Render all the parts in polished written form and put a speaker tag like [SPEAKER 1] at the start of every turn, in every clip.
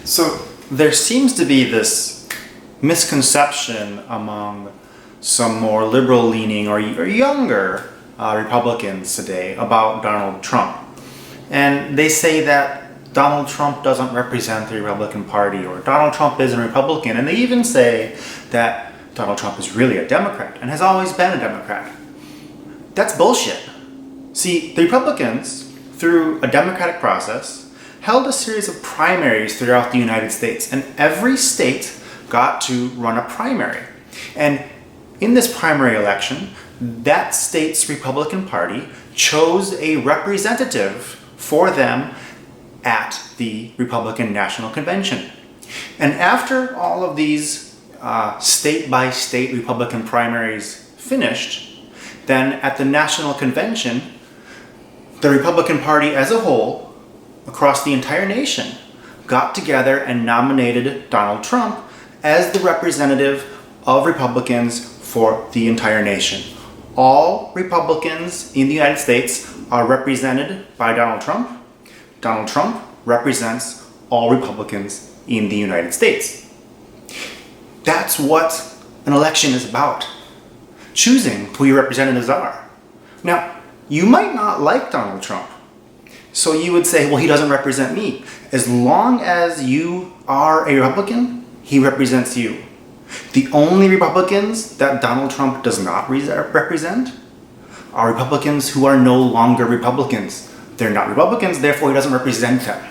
[SPEAKER 1] So there seems to be this misconception among some more liberal-leaning or younger Republicans today about Donald Trump. And they say that Donald Trump doesn't represent the Republican Party, or Donald Trump isn't a Republican, and they even say that Donald Trump is really a Democrat and has always been a Democrat. That's bullshit. See, the Republicans, through a democratic process, held a series of primaries throughout the United States, and every state got to run a primary. And in this primary election, that state's Republican Party chose a representative for them at the Republican National Convention. And after all of these state-by-state Republican primaries finished, then at the National Convention, the Republican Party as a whole, across the entire nation, got together and nominated Donald Trump as the representative of Republicans for the entire nation. All Republicans in the United States are represented by Donald Trump. Donald Trump represents all Republicans in the United States. That's what an election is about. Choosing who your representatives are. Now, you might not like Donald Trump, so you would say, well, he doesn't represent me. As long as you are a Republican, he represents you. The only Republicans that Donald Trump does not represent are Republicans who are no longer Republicans. They're not Republicans, therefore he doesn't represent them.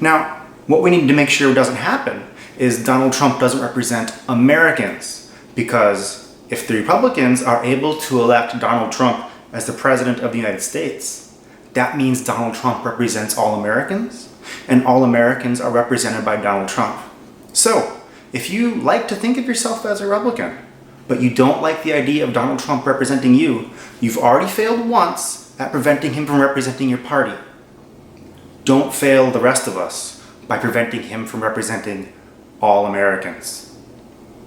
[SPEAKER 1] Now, what we need to make sure doesn't happen is Donald Trump doesn't represent Americans, because if the Republicans are able to elect Donald Trump as the President of the United States, that means Donald Trump represents all Americans, and all Americans are represented by Donald Trump. So, if you like to think of yourself as a Republican, but you don't like the idea of Donald Trump representing you, you've already failed once at preventing him from representing your party. Don't fail the rest of us by preventing him from representing all Americans.